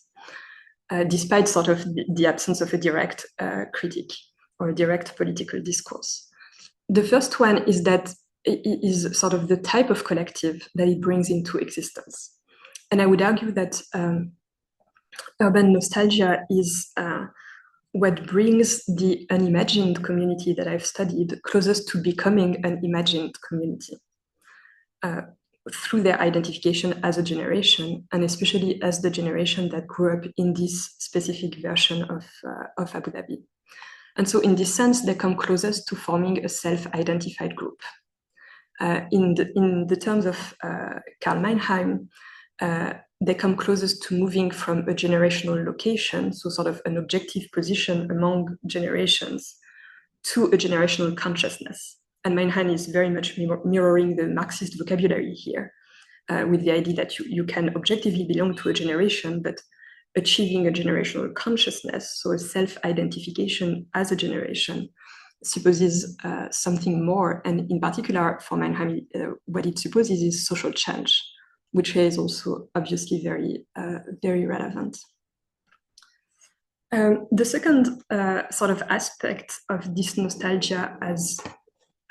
despite sort of the absence of a direct critique or a direct political discourse. The first one is that it is sort of the type of collective that it brings into existence. And I would argue that urban nostalgia is what brings the unimagined community that I've studied closest to becoming an imagined community through their identification as a generation, and especially as the generation that grew up in this specific version of Abu Dhabi. And so in this sense, they come closest to forming a self-identified group. In the terms of Karl Meinheim, they come closest to moving from a generational location, so sort of an objective position among generations, to a generational consciousness. And Meinheim is very much mirroring the Marxist vocabulary here, with the idea that you can objectively belong to a generation, but achieving a generational consciousness, so a self-identification as a generation, supposes something more. And in particular, for Meinheim, what it supposes is social change, which is also obviously very relevant. The second sort of aspect of this nostalgia as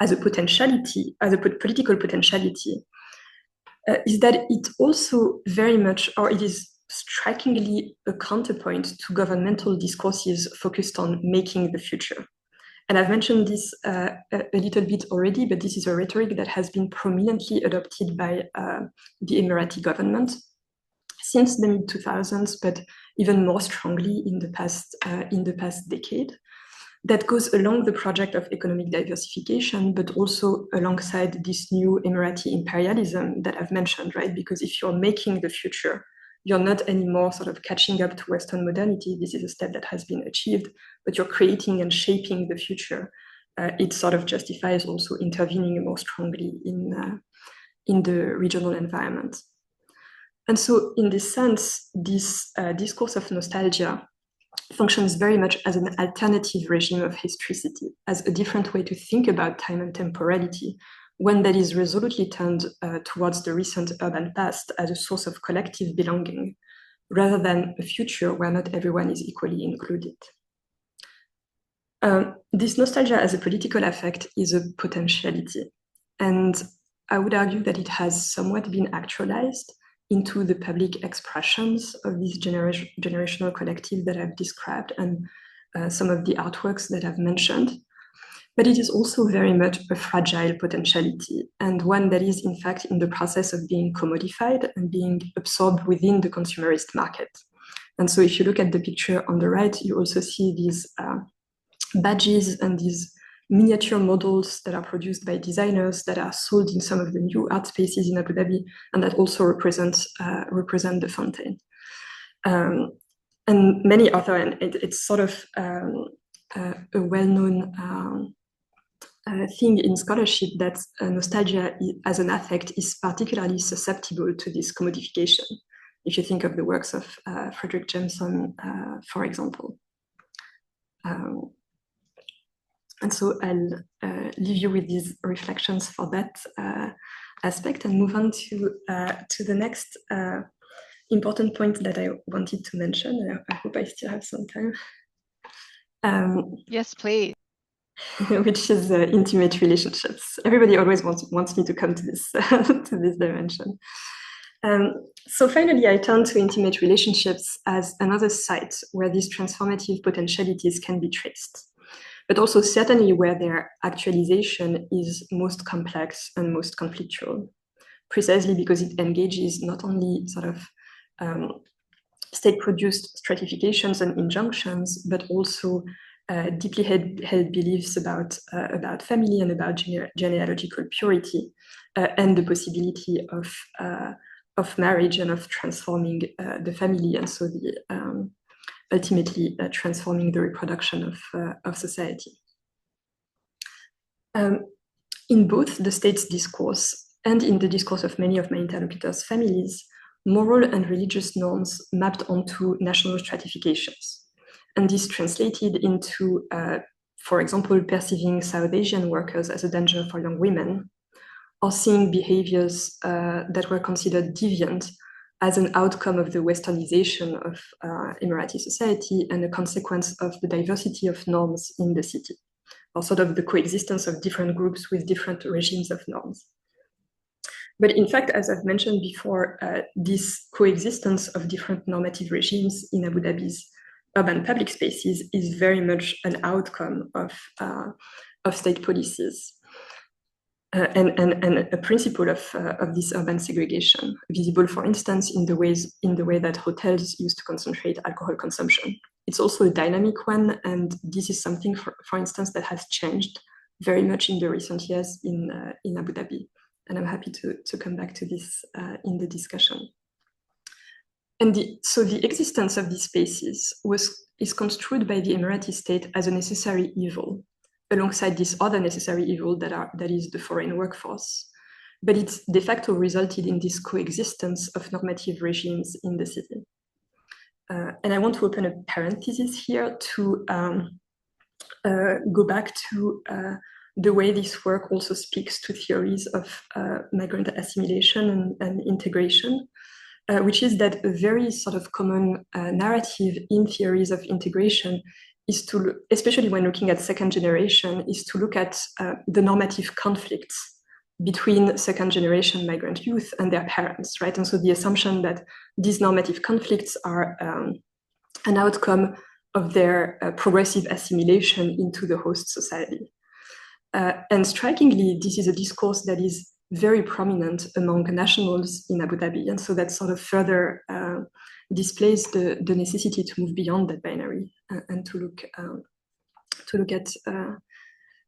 a potentiality, as a political potentiality, is that it also very much, or it is strikingly a counterpoint to governmental discourses focused on making the future. And I've mentioned this a little bit already, but this is a rhetoric that has been prominently adopted by the Emirati government since the mid-2000s, but even more strongly in the past decade. That goes along the project of economic diversification, but also alongside this new Emirati imperialism that I've mentioned, right? Because if you're making the future, you're not anymore sort of catching up to Western modernity. This is a step that has been achieved, but you're creating and shaping the future. It sort of justifies also intervening more strongly in the regional environment. And so in this sense, this discourse of nostalgia functions very much as an alternative regime of historicity, as a different way to think about time and temporality, one that is resolutely turned towards the recent urban past as a source of collective belonging, rather than a future where not everyone is equally included. This nostalgia as a political affect is a potentiality, and I would argue that it has somewhat been actualized into the public expressions of this generational collective that I've described and some of the artworks that I've mentioned. But it is also very much a fragile potentiality, and one that is in fact in the process of being commodified and being absorbed within the consumerist market. And so if you look at the picture on the right, you also see these badges and these miniature models that are produced by designers that are sold in some of the new art spaces in Abu Dhabi, and that also represent the fountain. And many other, and it's sort of a well-known thing in scholarship that nostalgia as an affect is particularly susceptible to this commodification. If you think of the works of Frederick Jameson, for example. And so I'll leave you with these reflections for that aspect and move on to the next important point that I wanted to mention. I hope I still have some time. Yes, please. Which is intimate relationships. Everybody always wants me to come to this to this dimension. So finally, I turn to intimate relationships as another site where these transformative potentialities can be traced, but also certainly where their actualization is most complex and most conflictual, precisely because it engages not only sort of state-produced stratifications and injunctions, but also deeply held beliefs about family and about genealogical purity, and the possibility of marriage and of transforming the family, and so ultimately transforming the reproduction of society. In both the state's discourse and in the discourse of many of my interlocutors' families, moral and religious norms mapped onto national stratifications. And this translated into, for example, perceiving South Asian workers as a danger for young women, or seeing behaviors that were considered deviant as an outcome of the westernization of Emirati society and a consequence of the diversity of norms in the city, or sort of the coexistence of different groups with different regimes of norms. But in fact, as I've mentioned before, this coexistence of different normative regimes in Abu Dhabi's urban public spaces is very much an outcome of state policies. And a principle of this urban segregation, visible, for instance, in the way that hotels used to concentrate alcohol consumption. It's also a dynamic one, and this is something, for instance, that has changed very much in the recent years in Abu Dhabi. And I'm happy to come back to this in the discussion. And so the existence of these spaces is construed by the Emirati state as a necessary evil, alongside this other necessary evil that is the foreign workforce. But it's de facto resulted in this coexistence of normative regimes in the city. And I want to open a parenthesis here to go back to the way this work also speaks to theories of migrant assimilation and integration, which is that a very sort of common narrative in theories of integration is to, especially when looking at second generation, is to look at the normative conflicts between second generation migrant youth and their parents, right? And so the assumption that these normative conflicts are an outcome of their progressive assimilation into the host society. And strikingly, this is a discourse that is very prominent among nationals in Abu Dhabi. And so that sort of further displays the necessity to move beyond that binary and to look at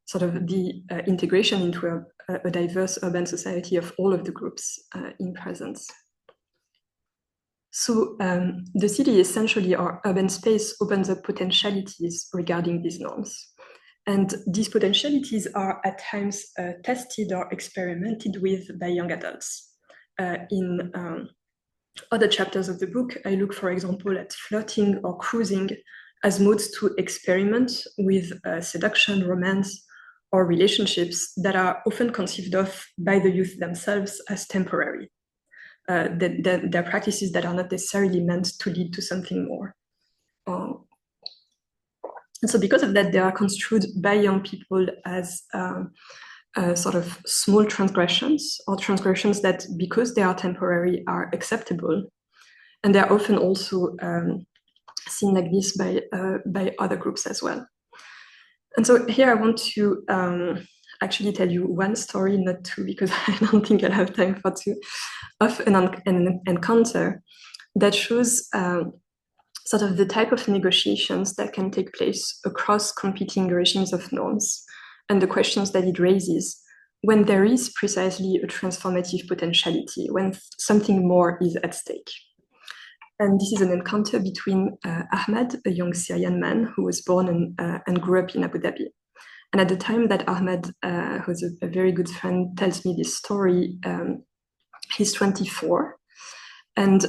sort of the integration into a diverse urban society of all of the groups in presence. So the city essentially, or urban space, opens up potentialities regarding these norms. And these potentialities are at times tested or experimented with by young adults. In other chapters of the book, I look, for example, at flirting or cruising as modes to experiment with seduction, romance, or relationships that are often conceived of by the youth themselves as temporary. They're practices that are not necessarily meant to lead to something more. And so because of that, they are construed by young people as sort of small transgressions, or transgressions that, because they are temporary, are acceptable. And they're often also seen like this by other groups as well. And so here I want to actually tell you one story, not two, because I don't think I'll have time for two, of an encounter that shows sort of the type of negotiations that can take place across competing regimes of norms and the questions that it raises when there is precisely a transformative potentiality, when something more is at stake. And this is an encounter between Ahmed, a young Syrian man who was born and grew up in Abu Dhabi. And at the time that Ahmed, who's a very good friend, tells me this story, he's 24. And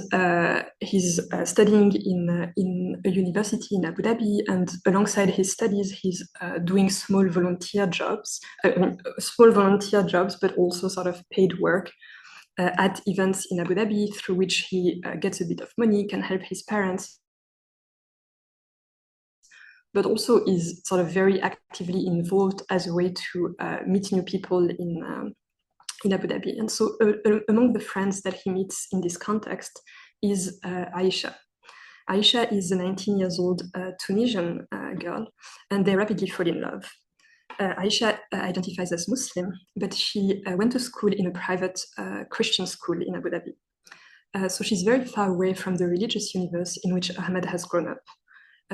he's studying in a university in Abu Dhabi, and alongside his studies, he's doing small volunteer jobs, but also sort of paid work at events in Abu Dhabi, through which he gets a bit of money, can help his parents, but also is sort of very actively involved as a way to meet new people in Abu Dhabi. And so among the friends that he meets in this context is Aisha. Aisha is a 19-year-old Tunisian girl, and they rapidly fall in love. Aisha identifies as Muslim, but she went to school in a private Christian school in Abu Dhabi. So she's very far away from the religious universe in which Ahmed has grown up.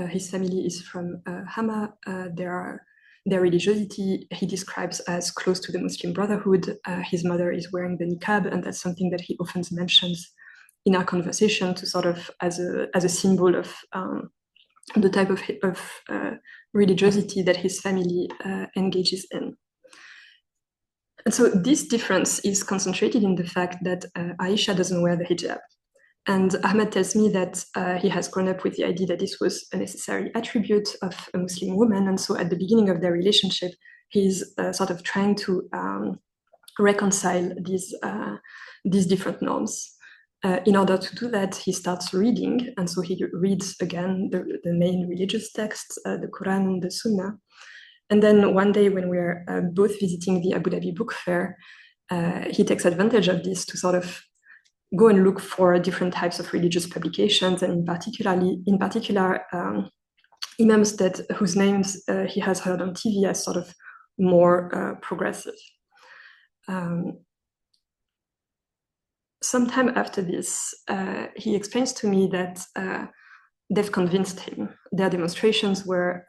His family is from Hama. There are their religiosity he describes as close to the Muslim Brotherhood. His mother is wearing the niqab, and that's something that he often mentions in our conversation to sort of as a symbol of the type of religiosity that his family engages in. And so this difference is concentrated in the fact that Aisha doesn't wear the hijab. And Ahmed tells me that he has grown up with the idea that this was a necessary attribute of a Muslim woman. And so at the beginning of their relationship, he's sort of trying to reconcile these different norms. In order to do that, he starts reading. And so he reads again the main religious texts, the Quran and the Sunnah. And then one day when we're both visiting the Abu Dhabi book fair, he takes advantage of this to sort of go and look for different types of religious publications, and in particular, imams whose names he has heard on TV as sort of more progressive. Sometime after this, he explains to me that they've convinced him. Their demonstrations were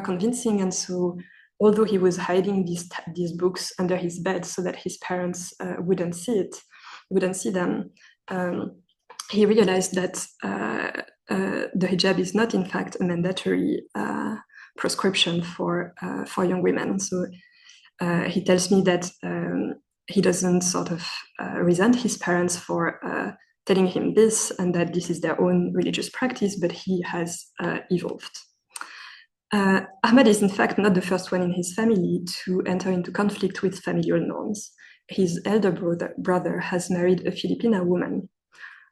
convincing, and so although he was hiding these books under his bed so that his parents wouldn't see them, he realized that the hijab is not in fact a mandatory prescription for young women. So he tells me that he doesn't sort of resent his parents for telling him this, and that this is their own religious practice, but he has evolved. Ahmed is in fact not the first one in his family to enter into conflict with familial norms. His elder brother has married a Filipina woman,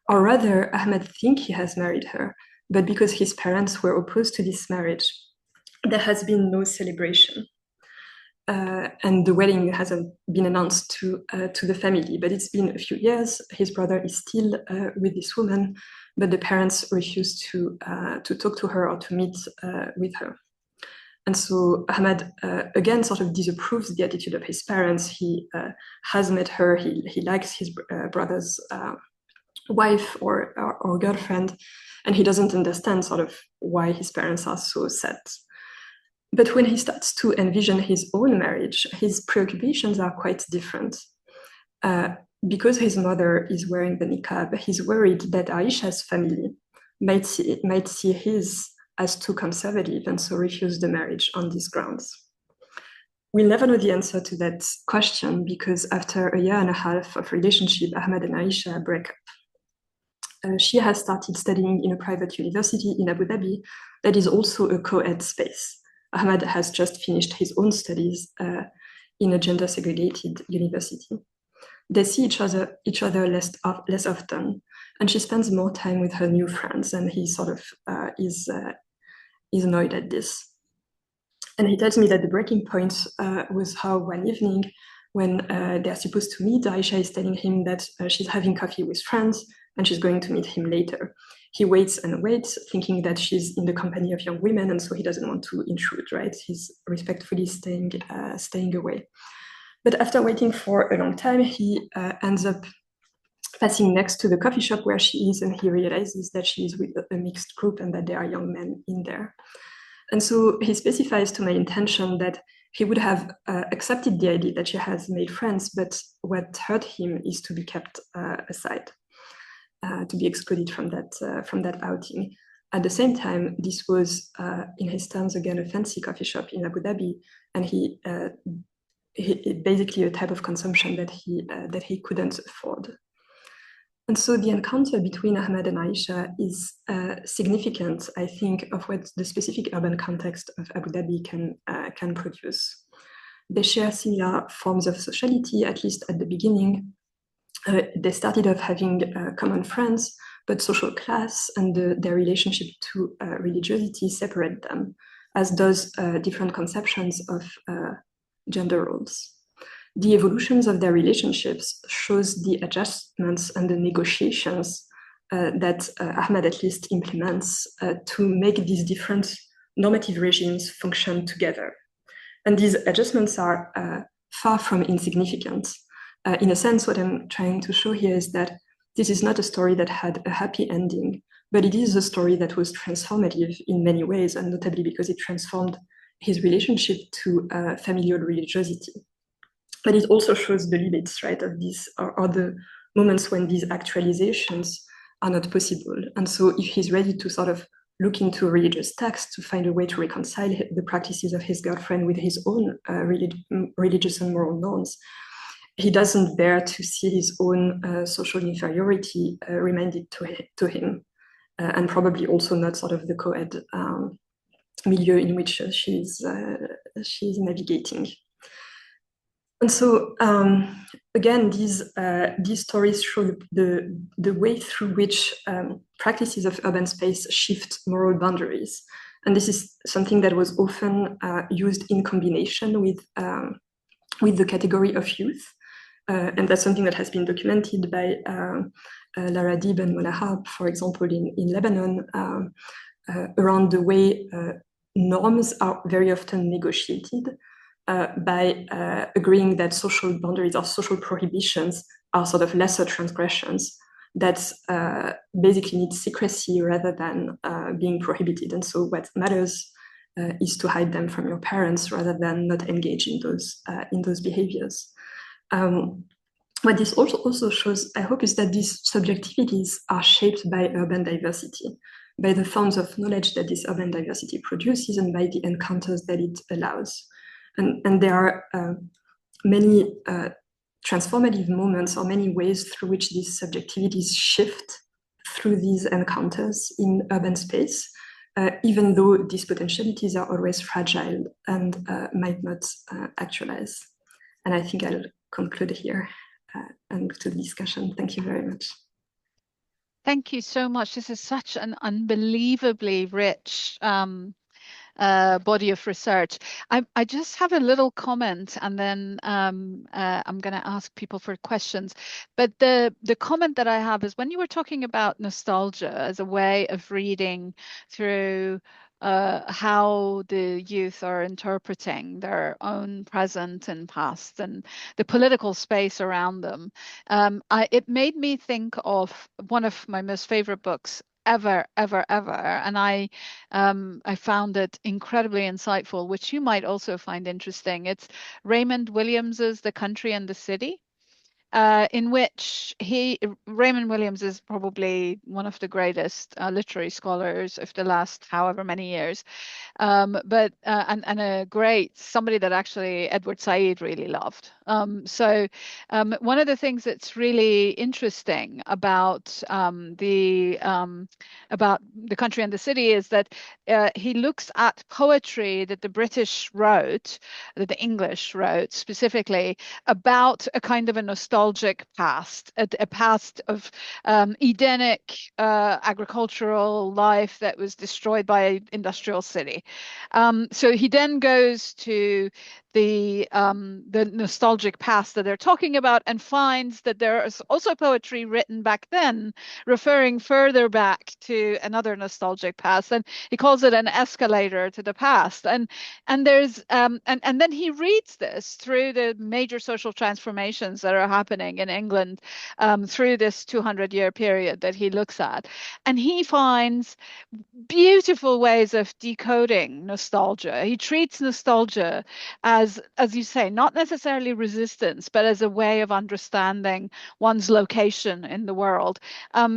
or rather, Ahmed thinks he has married her, but because his parents were opposed to this marriage, there has been no celebration. And the wedding hasn't been announced to the family, but it's been a few years. His brother is still with this woman, but the parents refuse to talk to her or to meet with her. And so Ahmed again sort of disapproves the attitude of his parents. He has met her. He likes his brother's wife or girlfriend, and he doesn't understand sort of why his parents are so set. But when he starts to envision his own marriage, his preoccupations are quite different. Because his mother is wearing the niqab, he's worried that Aisha's family might see his as too conservative and so refuse the marriage on these grounds. We'll never know the answer to that question because after a year and a half of relationship, Ahmed and Aisha break up. She has started studying in a private university in Abu Dhabi that is also a co-ed space. Ahmed has just finished his own studies in a gender-segregated university. They see each other less often, and she spends more time with her new friends, and he sort of is annoyed at this. And he tells me that the breaking point was how one evening when they're supposed to meet, Aisha is telling him that she's having coffee with friends and she's going to meet him later. He waits and waits, thinking that she's in the company of young women, and so he doesn't want to intrude, right? He's respectfully staying away. But after waiting for a long time, he ends up passing next to the coffee shop where she is, and he realizes that she is with a mixed group and that there are young men in there. And so he specifies to my intention that he would have accepted the idea that she has made friends, but what hurt him is to be kept aside. To be excluded from that outing. At the same time, this was, in his terms, again, a fancy coffee shop in Abu Dhabi, and he basically a type of consumption that he couldn't afford. And so the encounter between Ahmed and Aisha is significant, I think, of what the specific urban context of Abu Dhabi can produce. They share similar forms of sociality, at least at the beginning. They started off having common friends, but social class and their relationship to religiosity separate them, as does different conceptions of gender roles. The evolutions of their relationships shows the adjustments and the negotiations that Ahmed at least implements to make these different normative regimes function together. And these adjustments are far from insignificant. In a sense, what I'm trying to show here is that this is not a story that had a happy ending, but it is a story that was transformative in many ways, and notably because it transformed his relationship to familial religiosity. But it also shows the limits, right, of these are the moments when these actualizations are not possible. And so if he's ready to sort of look into religious texts to find a way to reconcile the practices of his girlfriend with his own religious and moral norms, he doesn't bear to see his own social inferiority reminded to him, and probably also not sort of the co-ed milieu in which she's navigating. And so again, these stories show the way through which practices of urban space shift moral boundaries. And this is something that was often used in combination with the category of youth. And that's something that has been documented by Laure Assaf and Mona Harb, for example, in Lebanon, around the way norms are very often negotiated by agreeing that social boundaries or social prohibitions are sort of lesser transgressions that basically need secrecy rather than being prohibited. And so what matters is to hide them from your parents rather than not engage in those behaviors. What this also shows, I hope, is that these subjectivities are shaped by urban diversity, by the forms of knowledge that this urban diversity produces and by the encounters that it allows. And there are many transformative moments or many ways through which these subjectivities shift through these encounters in urban space, even though these potentialities are always fragile and might not actualize. And I think I'll conclude here and move to the discussion. Thank you very much. Thank you so much. This is such an unbelievably rich body of research. I just have a little comment, and then I'm going to ask people for questions. But the comment that I have is when you were talking about nostalgia as a way of reading through how the youth are interpreting their own present and past and the political space around them, it made me think of one of my most favorite books ever, and I found it incredibly insightful, which you might also find interesting. It's Raymond Williams's The Country and the City. In which Raymond Williams is probably one of the greatest literary scholars of the last however many years, but and a great somebody that actually Edward Said really loved. So one of the things that's really interesting about the Country and the City is that he looks at poetry that the British wrote, that the English wrote specifically, about a kind of a nostalgic past, a past of Edenic agricultural life that was destroyed by an industrial city. So he then goes to the nostalgic past that they're talking about and finds that there is also poetry written back then referring further back to another nostalgic past, and he calls it an escalator to the past. And there's and then he reads this through the major social transformations that are happening in England through this 200-year period that he looks at, and he finds beautiful ways of decoding nostalgia. He treats nostalgia as you say, not necessarily resistance, but as a way of understanding one's location in the world.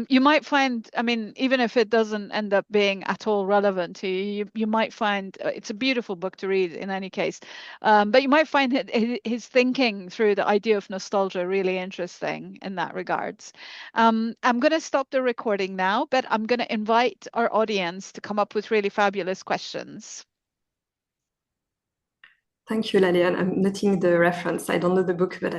You might find, I mean, even if it doesn't end up being at all relevant to you, you might find it's a beautiful book to read in any case. But you might find his thinking through the idea of nostalgia really interesting in that regards. I'm going to stop the recording now, but I'm going to invite our audience to come up with really fabulous questions. Thank you, Lalie. I'm noting the reference. I don't know the book, but